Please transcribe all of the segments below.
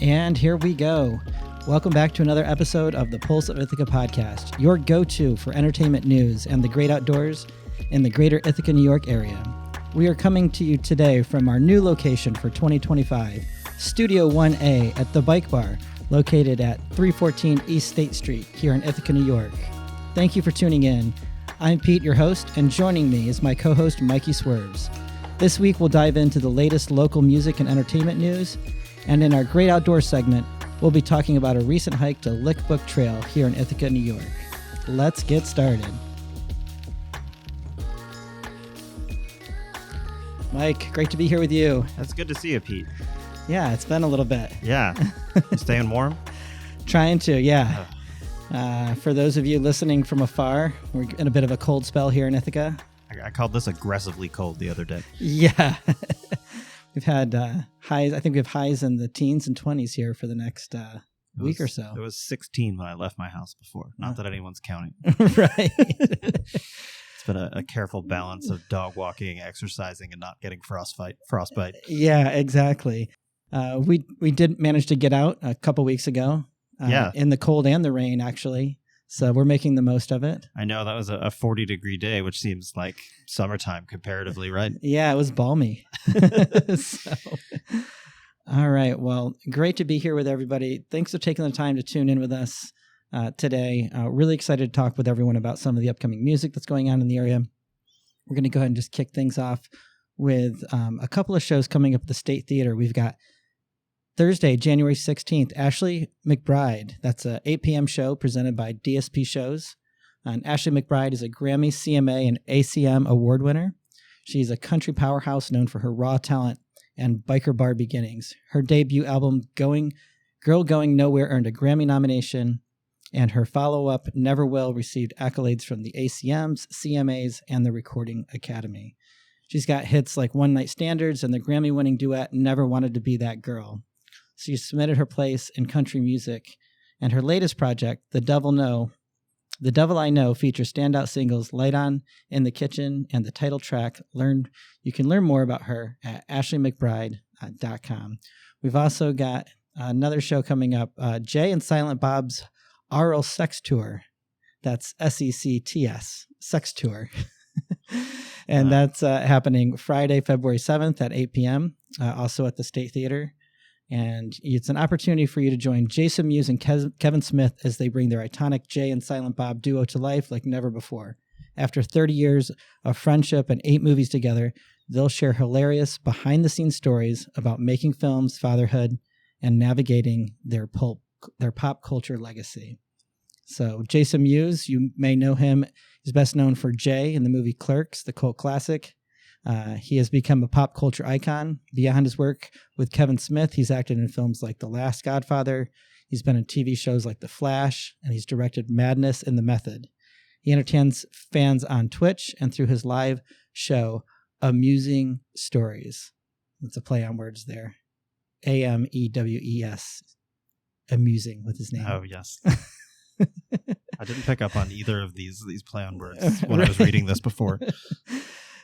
And here we go. Welcome back to another episode of the Pulse of Ithaca podcast, your go-to for entertainment news and the great outdoors in the greater Ithaca, New York area. We are coming to you today from our new location for 2025, Studio 1A at the Bike Bar, located at 314 East State Street here in Ithaca, New York. Thank you for tuning in. I'm Pete, your host, and joining me is my co-host, Mikey Swerves. This week, we'll dive into the latest local music and entertainment news, and in our Great Outdoors segment, we'll be talking about a recent hike to Lick Brook Trail here in Ithaca, New York. Let's get started. Mike, great to be here with you. That's good to see you, Pete. Yeah, it's been a little bit. Yeah. You staying warm? Trying to, yeah. For those of you listening from afar, we're in a bit of a cold spell here in Ithaca. I called this aggressively cold the other day. Yeah. We've had highs. I think we have highs in the teens and 20s here for the next week or so. It was 16 when I left my house before. Not that anyone's counting. Right. It's been a careful balance of dog walking, exercising, and not getting frostbite. Yeah, exactly. We did manage to get out a couple weeks ago. In the cold and the rain, actually. So we're making the most of it. I know that was a 40-degree day, which seems like summertime comparatively, right? Yeah, it was balmy. All right. Well, great to be here with everybody. Thanks for taking the time to tune in with us today. Really excited to talk with everyone about some of the upcoming music that's going on in the area. We're going to go ahead and just kick things off with a couple of shows coming up at the State Theater. We've got Thursday, January 16th, Ashley McBryde. That's a 8 p.m. show presented by DSP Shows. And Ashley McBryde is a Grammy, CMA, and ACM award winner. She's a country powerhouse known for her raw talent and biker bar beginnings. Her debut album, Girl Going Nowhere, earned a Grammy nomination, and her follow-up, Never Will, received accolades from the ACMs, CMAs, and the Recording Academy. She's got hits like One Night Standards and the Grammy-winning duet, Never Wanted to Be That Girl. She submitted her place in country music, and her latest project, The Devil I Know, features standout singles Light On, In the Kitchen, and the title track. You can learn more about her at ashleymcbride.com. We've also got another show coming up, Jay and Silent Bob's Oral Sex Tour. That's SECTS, Sex Tour. And that's happening Friday, February 7th at 8 p.m., also at the State Theater. And it's an opportunity for you to join Jason Mewes and Kevin Smith as they bring their iconic Jay and Silent Bob duo to life like never before. After 30 years of friendship and 8 movies together, they'll share hilarious behind-the-scenes stories about making films, fatherhood, and navigating their pop culture legacy. So Jason Mewes, you may know him, is best known for Jay in the movie Clerks, the cult classic. He has become a pop culture icon. Beyond his work with Kevin Smith, he's acted in films like The Last Godfather. He's been in TV shows like The Flash, and he's directed Madness and The Method. He entertains fans on Twitch and through his live show, Amusing Stories. That's a play on words there. AMEWES. Amusing with his name. Oh, yes. I didn't pick up on either of these play on words when I was reading this before.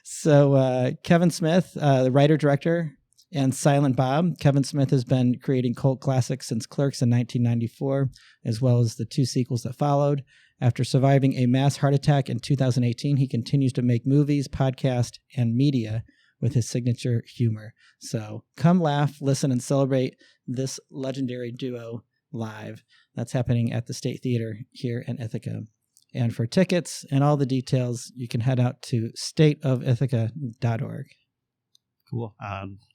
So Kevin Smith, the writer-director, and Silent Bob. Kevin Smith has been creating cult classics since Clerks in 1994, as well as the 2 sequels that followed. After surviving a mass heart attack in 2018, he continues to make movies, podcasts, and media with his signature humor. So come laugh, listen, and celebrate this legendary duo live. That's happening at the State Theater here in Ithaca. And for tickets and all the details, you can head out to stateofithaca.org. Cool.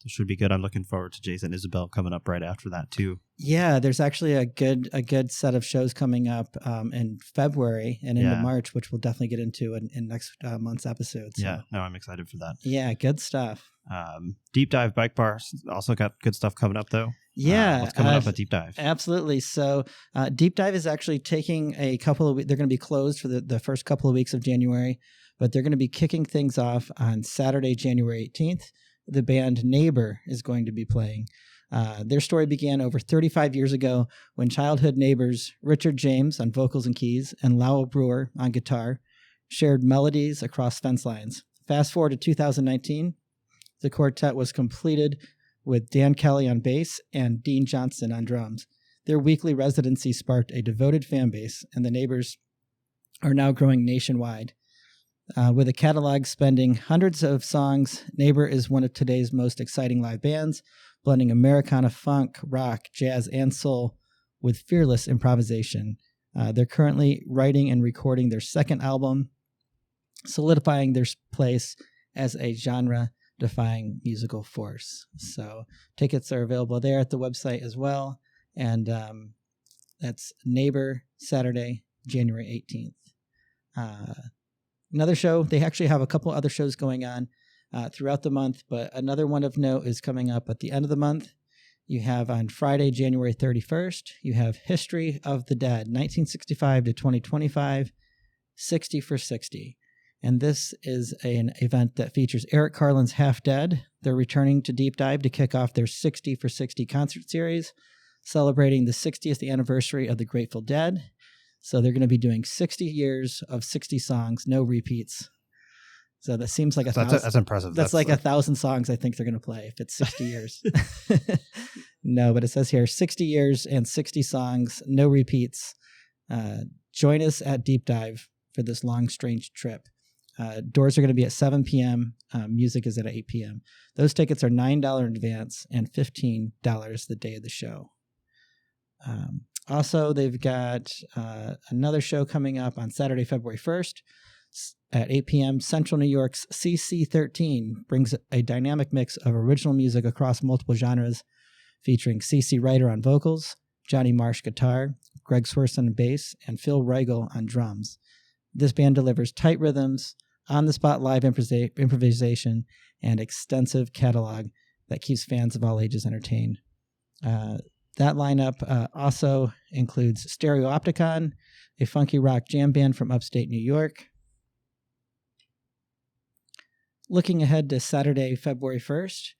This should be good. I'm looking forward to Jason Isabel coming up right after that too. Yeah, there's actually a good set of shows coming up in February and into March, which we'll definitely get into in next month's episode. So. Yeah, no, I'm excited for that. Yeah, good stuff. Deep Dive Bike Bar also got good stuff coming up though. Yeah. What's coming up at Deep Dive? Absolutely. So Deep Dive is actually taking a couple of weeks. They're going to be closed for the first couple of weeks of January, but they're going to be kicking things off on Saturday, January 18th. The band Neighbor is going to be playing. Their story began over 35 years ago when childhood neighbors Richard James on vocals and keys and Lowell Brewer on guitar shared melodies across fence lines. Fast forward to 2019, the quartet was completed with Dan Kelly on bass and Dean Johnson on drums. Their weekly residency sparked a devoted fan base, and the Neighbors are now growing nationwide. With a catalog spanning hundreds of songs, Neighbor is one of today's most exciting live bands, blending Americana funk, rock, jazz, and soul with fearless improvisation. They're currently writing and recording their second album, solidifying their place as a genre-defying musical force. So tickets are available there at the website as well. And that's Neighbor, Saturday, January 18th. Another show, they actually have a couple other shows going on throughout the month, but another one of note is coming up at the end of the month. You have on Friday, January 31st, you have History of the Dead, 1965 to 2025, 60 for 60. And this is an event that features Eric Carlin's Half Dead. They're returning to Deep Dive to kick off their 60 for 60 concert series, celebrating the 60th anniversary of the Grateful Dead. So they're going to be doing 60 years of 60 songs, no repeats. So that seems like that's impressive. That's like 1,000 songs I think they're going to play if it's 60 years. No, but it says here 60 years and 60 songs, no repeats. Join us at Deep Dive for this long, strange trip. Doors are going to be at 7 p.m. Music is at 8 p.m. Those tickets are $9 in advance and $15 the day of the show. Also, they've got another show coming up on Saturday, February 1st at 8 p.m. Central New York's CC13 brings a dynamic mix of original music across multiple genres, featuring CC Ryder on vocals, Johnny Marsh guitar, Greg Swerves on bass, and Phil Reigel on drums. This band delivers tight rhythms, on-the-spot live improvisation, and extensive catalog that keeps fans of all ages entertained. That lineup also includes Stereo Opticon, a funky rock jam band from upstate New York. Looking ahead to Saturday, February 1st,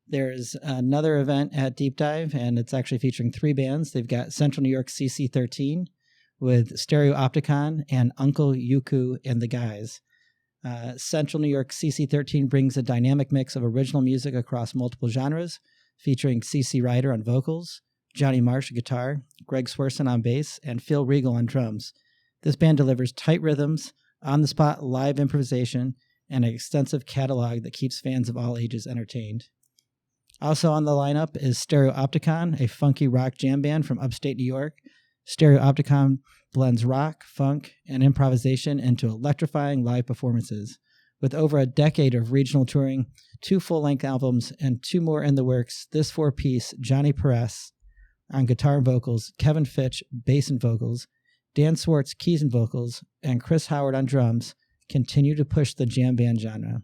there's another event at Deep Dive, and it's actually featuring 3 bands. They've got Central New York CC13 with Stereo Opticon and Uncle Yuku and the Guys. Central New York CC13 brings a dynamic mix of original music across multiple genres, featuring CC Ryder on vocals, Johnny Marsh guitar, Greg Swerson on bass, and Phil Reigel on drums. This band delivers tight rhythms, on-the-spot live improvisation, and an extensive catalog that keeps fans of all ages entertained. Also on the lineup is Stereo Opticon, a funky rock jam band from upstate New York. Stereo Opticon blends rock, funk, and improvisation into electrifying live performances. With over a decade of regional touring, 2 full-length albums, and 2 more in the works, this 4-piece Johnny Perez on guitar and vocals, Kevin Fitch bass and vocals, Dan Swartz keys and vocals, and Chris Howard on drums continue to push the jam band genre.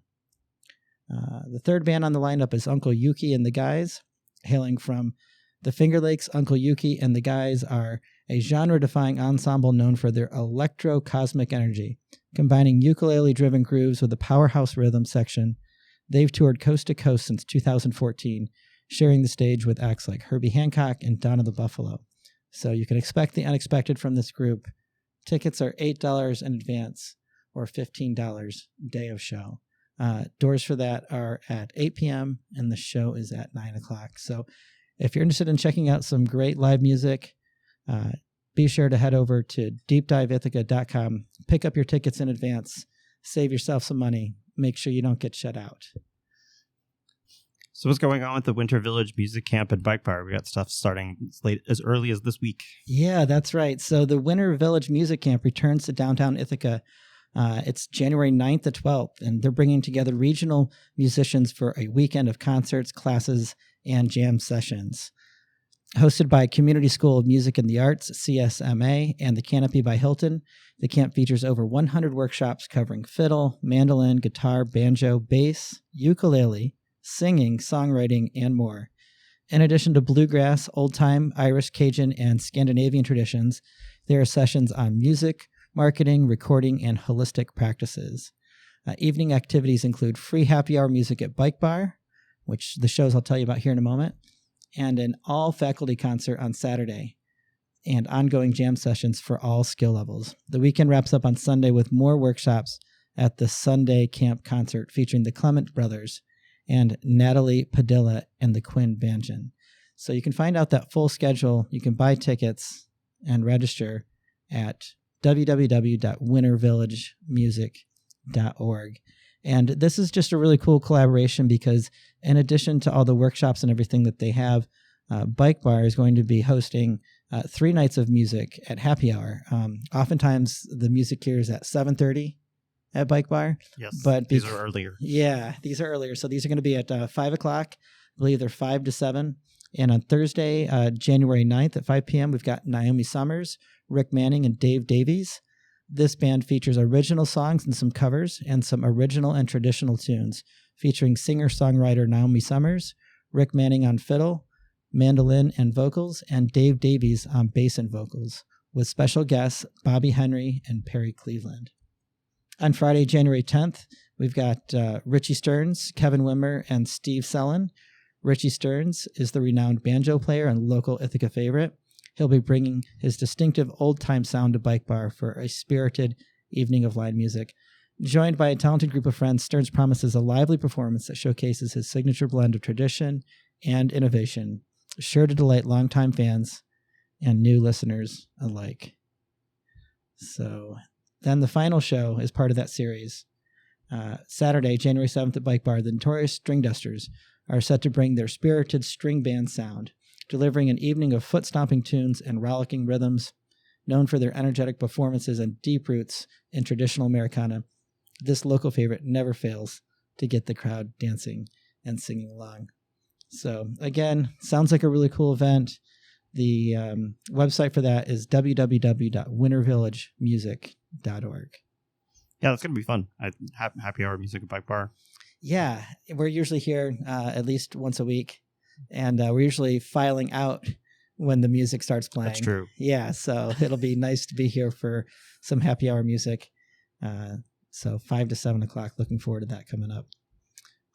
The third band on the lineup is Uncle Yuki and the Guys. Hailing from the Finger Lakes, Uncle Yuki and the Guys are a genre-defying ensemble known for their electro-cosmic energy. Combining ukulele-driven grooves with a powerhouse rhythm section, they've toured coast to coast since 2014, sharing the stage with acts like Herbie Hancock and Donna the Buffalo. So you can expect the unexpected from this group. Tickets are $8 in advance or $15 day of show. Doors for that are at 8 p.m. and the show is at 9 o'clock. So if you're interested in checking out some great live music, be sure to head over to deepdiveithaca.com, pick up your tickets in advance, save yourself some money, make sure you don't get shut out. So what's going on with the Winter Village Music Camp and Bike Bar? We got stuff starting as early as this week. Yeah, that's right. So the Winter Village Music Camp returns to downtown Ithaca. It's January 9th to 12th, and they're bringing together regional musicians for a weekend of concerts, classes, and jam sessions. Hosted by Community School of Music and the Arts, CSMA, and the Canopy by Hilton, the camp features over 100 workshops covering fiddle, mandolin, guitar, banjo, bass, ukulele, singing, songwriting, and more. In addition to bluegrass, old-time, Irish, Cajun, and Scandinavian traditions, there are sessions on music, marketing, recording, and holistic practices. Evening activities include free happy hour music at Bike Bar, which the shows I'll tell you about here in a moment, and an all-faculty concert on Saturday, and ongoing jam sessions for all skill levels. The weekend wraps up on Sunday with more workshops at the Sunday Camp Concert featuring the Clement Brothers and Natalie Padilla and the Quinn Banjan. So you can find out that full schedule. You can buy tickets and register at www.wintervillagemusic.org. And this is just a really cool collaboration because in addition to all the workshops and everything that they have, Bike Bar is going to be hosting 3 nights of music at happy hour. Oftentimes the music here is at 7:30 at Bike Bar. Yes, but these are earlier. Yeah, these are earlier. So these are going to be at 5 o'clock. I believe they're 5 to 7. And on Thursday, January 9th at 5 p.m., we've got Naomi Summers, Rick Manning, and Dave Davies. This band features original songs and some covers and some original and traditional tunes, featuring singer-songwriter Naomi Summers, Rick Manning on fiddle, mandolin and vocals, and Dave Davies on bass and vocals, with special guests Bobby Henry and Perry Cleveland. On Friday, January 10th, we've got Richie Stearns, Kevin Wimmer, and Steve Sellen. Richie Stearns is the renowned banjo player and local Ithaca favorite. He'll be bringing his distinctive old-time sound to Bike Bar for a spirited evening of live music. Joined by a talented group of friends, Stearns promises a lively performance that showcases his signature blend of tradition and innovation, sure to delight longtime fans and new listeners alike. So then the final show is part of that series. Saturday, January 7th at Bike Bar, the Notorious String Dusters are set to bring their spirited string band sound, delivering an evening of foot-stomping tunes and rollicking rhythms. Known for their energetic performances and deep roots in traditional Americana, this local favorite never fails to get the crowd dancing and singing along. So again, sounds like a really cool event. The website for that is www.wintervillagemusic.org. Yeah, that's going to be fun. Happy hour music at Bike Bar. Yeah, we're usually here at least once a week, and we're usually filing out when the music starts playing. That's true. Yeah, so it'll be nice to be here for some happy hour music. So 5 to 7 o'clock, looking forward to that coming up.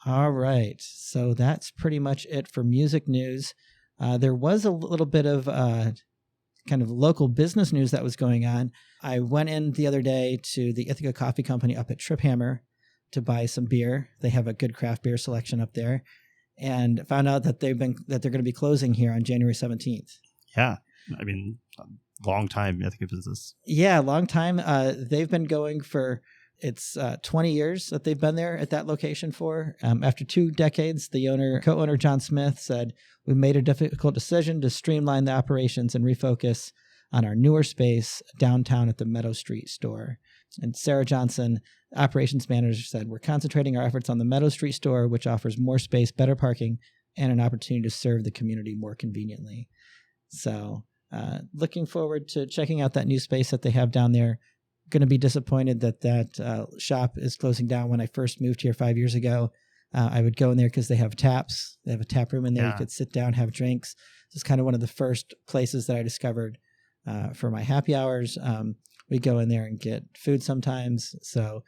All right, so that's pretty much it for music news. There was a little bit of kind of local business news that was going on. I went in the other day to the Ithaca Coffee Company up at Trip Hammer to buy some beer. They have a good craft beer selection up there, and found out that they're going to be closing here on January 17th. Yeah, I mean, long time Ithaca business. Yeah, long time. They've been going for 20 years that they've been there at that location for. After 2 decades, the co-owner John Smith said, "We made a difficult decision to streamline the operations and refocus on our newer space downtown at the Meadow Street store." And Sarah Johnson, operations manager, said, "We're concentrating our efforts on the Meadow Street store, which offers more space, better parking, and an opportunity to serve the community more conveniently." So looking forward to checking out that new space that they have down there. Going to be disappointed that shop is closing down. When I first moved here 5 years ago, I would go in there because they have taps. They have a tap room in there. Yeah. You could sit down, have drinks. It's kind of one of the first places that I discovered for my happy hours. We go in there and get food sometimes. So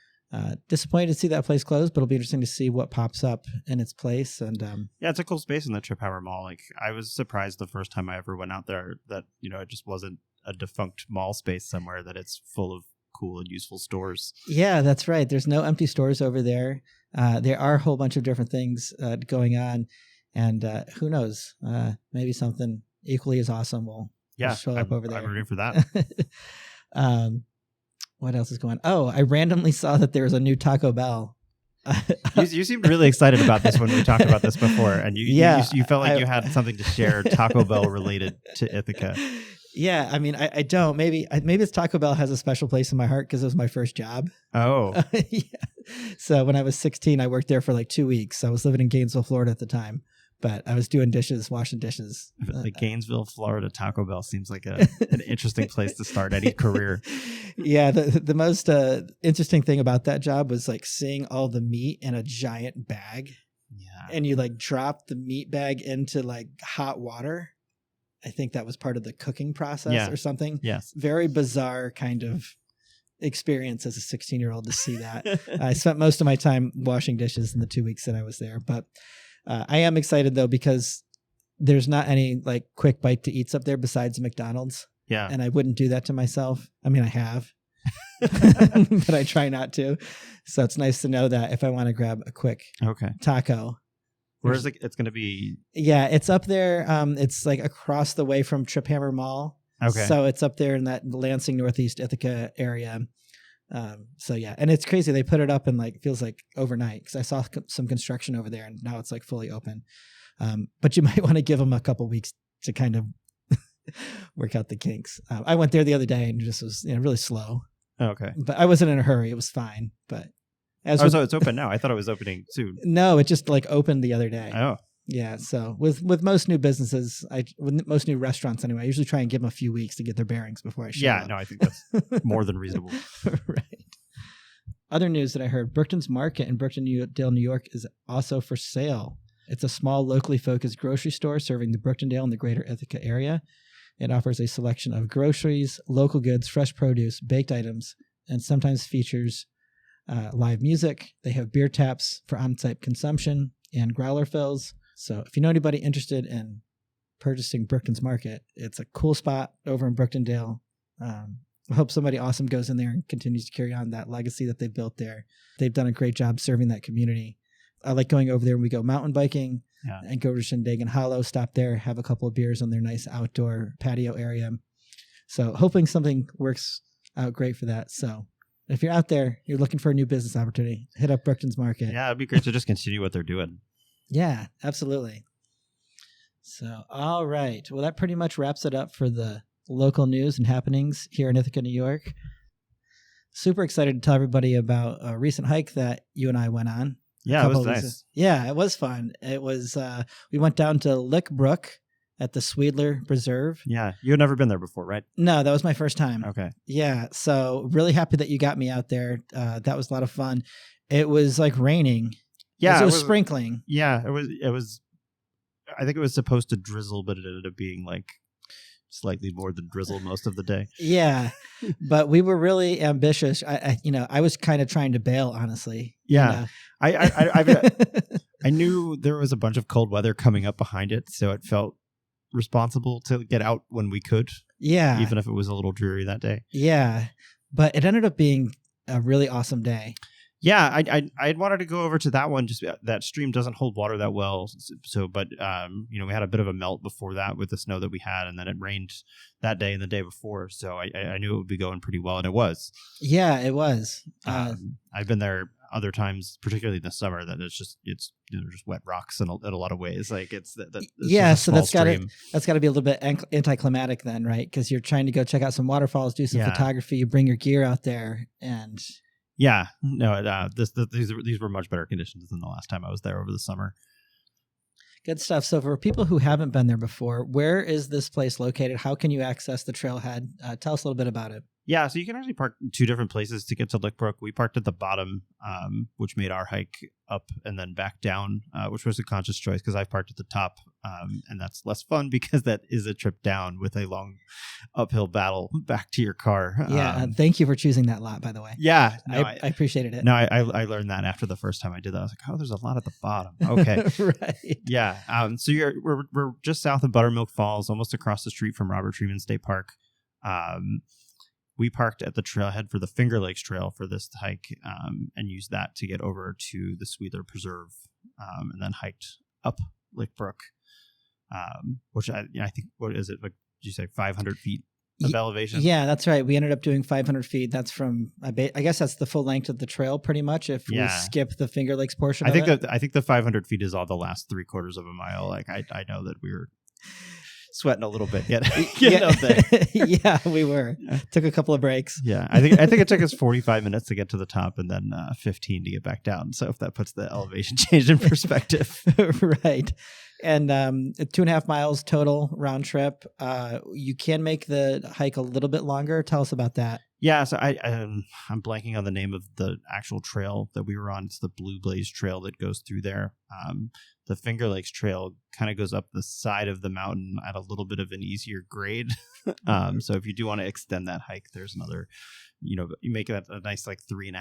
disappointed to see that place close, but it'll be interesting to see what pops up in its place. And yeah, it's a cool space in the Trip Hammer Mall. Like, I was surprised the first time I ever went out there that, it just wasn't a defunct mall space somewhere, that it's full of cool and useful stores. Yeah, that's right. There's no empty stores over there. There are a whole bunch of different things going on, and who knows, maybe something equally as awesome will show up over there. I'm rooting for that. What else is going on? Oh, I randomly saw that there was a new Taco Bell. You seemed really excited about this when we talked about this before, and you felt like you had something to share Taco Bell related to Ithaca. Yeah, I mean, I don't. Maybe it's Taco Bell has a special place in my heart because it was my first job. Oh. Yeah. So when I was 16, I worked there for like 2 weeks. I was living in Gainesville, Florida at the time, but I was doing dishes, washing dishes. The Gainesville, Florida Taco Bell seems like an interesting place to start any career. Yeah, the most interesting thing about that job was like seeing all the meat in a giant bag. Yeah. And you like drop the meat bag into like hot water. I think that was part of the cooking process or something. Yes. Very bizarre kind of experience as a 16-year-old to see that. I spent most of my time washing dishes in the 2 weeks that I was there. But I am excited, though, because there's not any like quick bite to eats up there besides McDonald's. Yeah. And I wouldn't do that to myself. I mean, I have, but I try not to. So it's nice to know that if I want to grab a quick taco, Where is it? It's going to be. Yeah, it's up there. It's like across the way from Trip Hammer Mall. Okay. So it's up there in that Lansing, Northeast Ithaca area. So yeah, and it's crazy. They put it up in like, feels like overnight, because I saw some construction over there and now it's like fully open. But you might want to give them a couple weeks to kind of work out the kinks. I went there the other day and just was really slow. Okay. But I wasn't in a hurry. It was fine. But so it's open now. I thought it was opening soon. No, it just like opened the other day. Oh. Yeah. So with most new businesses, with most new restaurants anyway, I usually try and give them a few weeks to get their bearings before I show up. Yeah, no, I think that's more than reasonable. Right. Other news that I heard, Brookton's Market in Brookendale, New York is also for sale. It's a small, locally focused grocery store serving the Brookendale and the greater Ithaca area. It offers a selection of groceries, local goods, fresh produce, baked items, and sometimes features live music. They have beer taps for on-site consumption and growler fills. So if you know anybody interested in purchasing Brookton's Market, it's a cool spot over in Brookendale. I hope somebody awesome goes in there and continues to carry on that legacy that they built there. They've done a great job serving that community. I like going over there when we go mountain biking and go to Shindagan Hollow, stop there, have a couple of beers on their nice outdoor patio area. So hoping something works out great for that. So if you're out there, you're looking for a new business opportunity, hit up Brookton's Market. Yeah, it'd be great to just continue what they're doing. Yeah, absolutely. So, all right. Well, that pretty much wraps it up for the local news and happenings here in Ithaca, New York. Super excited to tell everybody about a recent hike that you and I went on. Yeah, it was nice. Yeah, it was fun. It was, we went down to Lick Brook at the Sweedler Preserve. Yeah, you had never been there before, right? No, that was my first time. Okay. Yeah, so really happy that you got me out there. That was a lot of fun. It was like raining. Yeah, it was sprinkling. Yeah, it was. I think it was supposed to drizzle, but it ended up being like slightly more than drizzle most of the day. Yeah, but we were really ambitious. I was kind of trying to bail, honestly. Yeah, I knew there was a bunch of cold weather coming up behind it, so it felt responsible to get out when we could. Yeah, even if it was a little dreary that day. Yeah, but it ended up being a really awesome day. Yeah, I wanted to go over to that one. Just that stream doesn't hold water that well. So, but we had a bit of a melt before that with the snow that we had, and then it rained that day and the day before. So I knew it would be going pretty well, and it was. Yeah, it was. I've been there other times, particularly in the summer, that it's just wet rocks in a lot of ways. Like it's so that's got to be a little bit anticlimactic then, right? Because you're trying to go check out some waterfalls, do some photography, you bring your gear out there, and. Yeah, no, these were much better conditions than the last time I was there over the summer. Good stuff. So for people who haven't been there before, where is this place located? How can you access the trailhead? Tell us a little bit about it. Yeah, so you can actually park two different places to get to Lick Brook. We parked at the bottom, which made our hike up and then back down, which was a conscious choice because I parked at the top, and that's less fun because that is a trip down with a long uphill battle back to your car. Yeah, thank you for choosing that lot, by the way. Yeah, no, I appreciated it. No, I learned that after the first time I did that. I was like, oh, there's a lot at the bottom. Okay, right. Yeah, so we're just south of Buttermilk Falls, almost across the street from Robert Freeman State Park. We parked at the trailhead for the Finger Lakes Trail for this hike, and used that to get over to the Sweedler Preserve, and then hiked up Lick Brook, which I think, what is it? Like, did you say 500 feet of elevation? Yeah, that's right. We ended up doing 500 feet. That's from, I guess that's the full length of the trail pretty much if we skip the Finger Lakes portion I think the 500 feet is all the last 3/4 of a mile. Like I know that we were sweating a little bit getting up there. Yeah, we were. Took a couple of breaks. Yeah, I think it took us 45 minutes to get to the top and then 15 to get back down. So if that puts the elevation change in perspective. Right. And 2.5 miles total round trip. You can make the hike a little bit longer. Tell us about that. Yeah, so I'm blanking on the name of the actual trail that we were on. It's the Blue Blaze Trail that goes through there. The Finger Lakes Trail kind of goes up the side of the mountain at a little bit of an easier grade. So if you do want to extend that hike, there's another you make that a nice like 3.5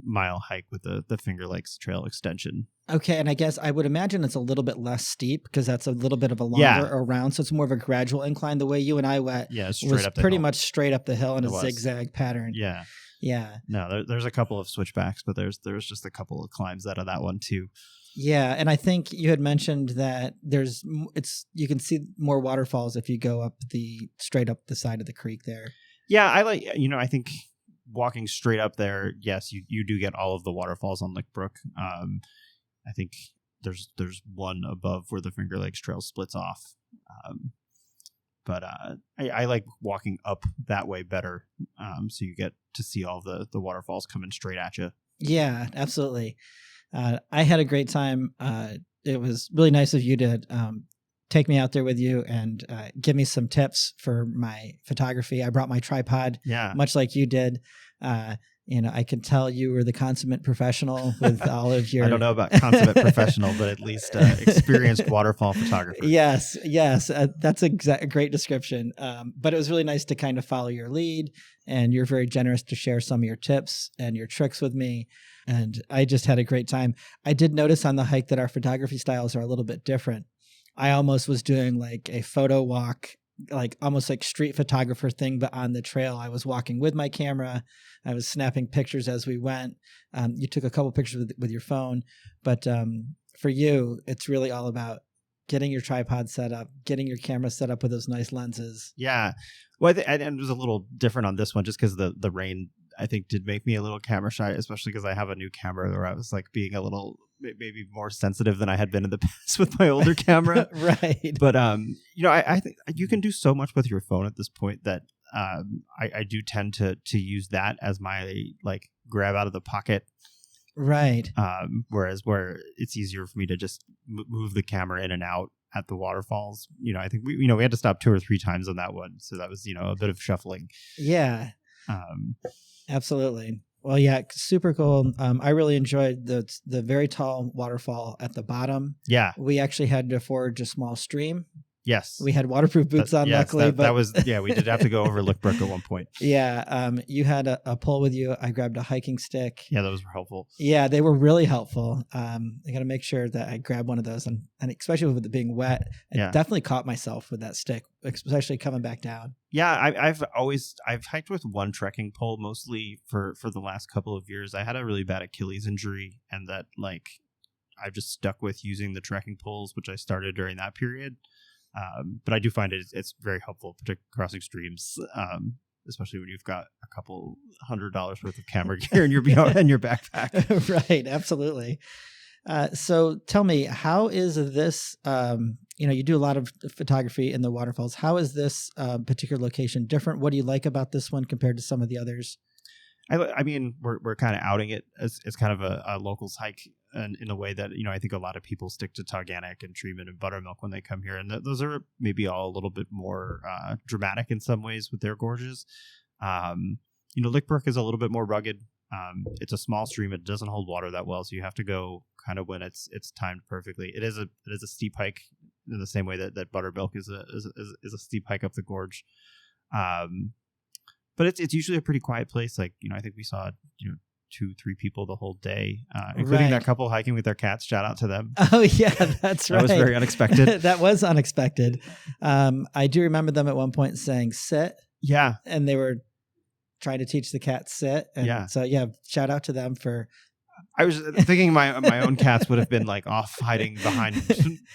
mile hike with the Finger Lakes Trail extension. Okay, and I guess I would imagine it's a little bit less steep because that's a little bit of a longer around, so it's more of a gradual incline. The way you and I went was pretty much straight up the hill in a zigzag pattern. Yeah. Yeah. No, there's a couple of switchbacks, but there's just a couple of climbs out of that one too. Yeah, and I think you had mentioned that you can see more waterfalls if you go straight up the side of the creek there. Yeah, I think walking straight up there, yes, you do get all of the waterfalls on Lick Brook. I think there's one above where the Finger Lakes Trail splits off. But I like walking up that way better, so you get to see all the waterfalls coming straight at you. Yeah, absolutely. I had a great time. It was really nice of you to take me out there with you and give me some tips for my photography. I brought my tripod, much like you did. I could tell you were the consummate professional with all of your... I don't know about consummate professional, but at least experienced waterfall photographer. Yes. That's a great description. But it was really nice to kind of follow your lead, and you're very generous to share some of your tips and your tricks with me. And I just had a great time. I did notice on the hike that our photography styles are a little bit different. I almost was doing like a photo walk, like almost like street photographer thing, but on the trail. I was walking with my camera. I was snapping pictures as we went. You took a couple pictures with your phone, but for you, it's really all about getting your tripod set up, getting your camera set up with those nice lenses. Yeah. Well, and it was a little different on this one just because the rain, I think, did make me a little camera shy, especially because I have a new camera where I was like being a little maybe more sensitive than I had been in the past with my older camera. Right. But, I think you can do so much with your phone at this point that I do tend to use that as my like grab out of the pocket. Right. Whereas where it's easier for me to just move the camera in and out at the waterfalls. I think we had to stop 2 or 3 times on that one. So that was, a bit of shuffling. Yeah. Absolutely. Well, yeah, super cool. I really enjoyed the very tall waterfall at the bottom. Yeah. We actually had to forge a small stream. Yes. We had waterproof boots on, luckily. That was, we did have to go over Lick Brook at one point. Yeah. You had a pole with you. I grabbed a hiking stick. Yeah, those were helpful. Yeah, they were really helpful. I got to make sure that I grab one of those. And especially with it being wet, I definitely caught myself with that stick, especially coming back down. Yeah, I've hiked with one trekking pole mostly for the last couple of years. I had a really bad Achilles injury, and that I've just stuck with using the trekking poles, which I started during that period. But I do find it's very helpful, particularly crossing streams, especially when you've got a couple $100 worth of camera gear in your backpack. Right, absolutely. So tell me, how is this? You do a lot of photography in the waterfalls. How is this particular location different? What do you like about this one compared to some of the others? I mean, we're kind of outing it as kind of a locals hike, and in a way that I think a lot of people stick to Tauganic and Treatment and Buttermilk when they come here, and those are maybe all a little bit more dramatic in some ways with their gorges. Lick Brook is a little bit more rugged. It's a small stream; it doesn't hold water that well, so you have to go kind of when it's timed perfectly. It is a steep hike in the same way that Buttermilk is a steep hike up the gorge. But it's usually a pretty quiet place. I think we saw 2-3 people the whole day, including that couple hiking with their cats. Shout out to them. Oh yeah, that's right. That was very unexpected. That was unexpected. I do remember them at one point saying sit. Yeah. And they were trying to teach the cats sit. And so shout out to them for... I was thinking my own cats would have been off hiding behind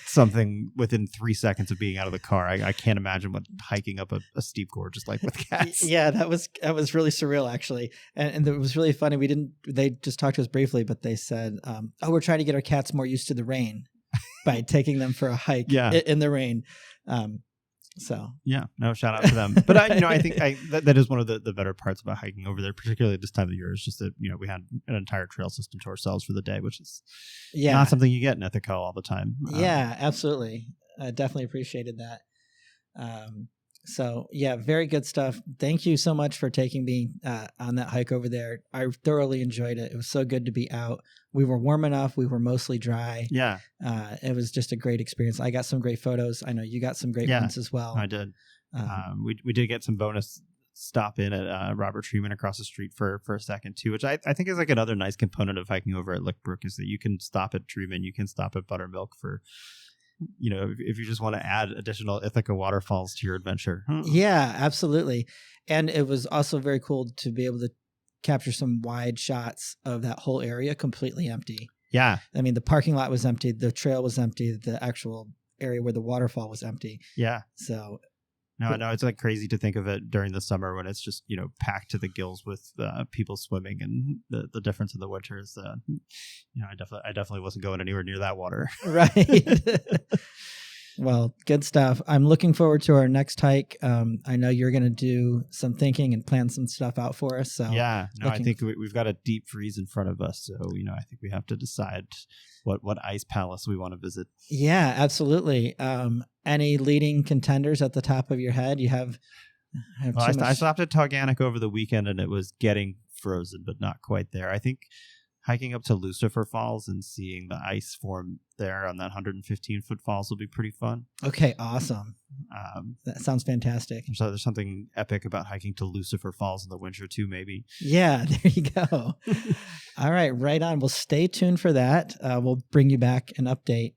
something within 3 seconds of being out of the car. I can't imagine what hiking up a steep gorge is like with cats. Yeah, that was really surreal, actually. And it was really funny. They just talked to us briefly, but they said, we're trying to get our cats more used to the rain by taking them for a hike in the rain. So shout out to them. But I think that is one of the better parts about hiking over there, particularly this time of the year, is just that we had an entire trail system to ourselves for the day, which is not something you get in Ithaca all the time. Yeah, absolutely. I definitely appreciated that. So very good stuff. Thank you so much for taking me on that hike over there. I thoroughly enjoyed it. It was so good to be out. We were warm enough. We were mostly dry. Yeah. It was just a great experience. I got some great photos. I know you got some great ones as well. I did. We did get some bonus stop in at Robert Treatment across the street for a second too, which I think is like another nice component of hiking over at Lick Brook, is that you can stop at Treatment, you can stop at Buttermilk for, if you just want to add additional Ithaca waterfalls to your adventure. Yeah, absolutely. And it was also very cool to be able to capture some wide shots of that whole area completely empty. Yeah. I mean, the parking lot was empty, the trail was empty, the actual area where the waterfall was empty. Yeah. So no, it's like crazy to think of it during the summer when it's just, packed to the gills with people swimming, and the difference in the winter is, I definitely wasn't going anywhere near that water. Right. Well, good stuff. I'm looking forward to our next hike. I know you're going to do some thinking and plan some stuff out for us. So yeah, no, I think we've got a deep freeze in front of us. So, I think we have to decide what ice palace we want to visit. Yeah, absolutely. Any leading contenders at the top of your head? You have I stopped at Tauganic over the weekend, and it was getting frozen, but not quite there. I think hiking up to Lucifer Falls and seeing the ice form there on that 115-foot falls will be pretty fun. Okay, awesome. That sounds fantastic. So there's something epic about hiking to Lucifer Falls in the winter too, maybe. Yeah, there you go. All right on. Well, stay tuned for that. We'll bring you back an update.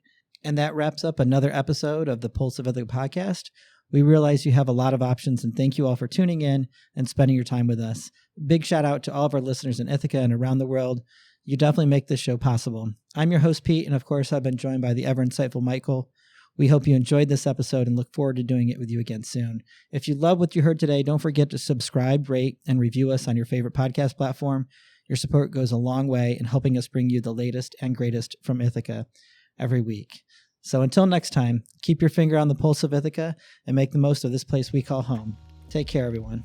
And that wraps up another episode of the Pulse of Ithaca podcast. We realize you have a lot of options, and thank you all for tuning in and spending your time with us. Big shout out to all of our listeners in Ithaca and around the world. You definitely make this show possible. I'm your host, Pete, and of course, I've been joined by the ever insightful Michael. We hope you enjoyed this episode and look forward to doing it with you again soon. If you love what you heard today, don't forget to subscribe, rate, and review us on your favorite podcast platform. Your support goes a long way in helping us bring you the latest and greatest from Ithaca every week. So until next time, keep your finger on the pulse of Ithaca and make the most of this place we call home. Take care, everyone.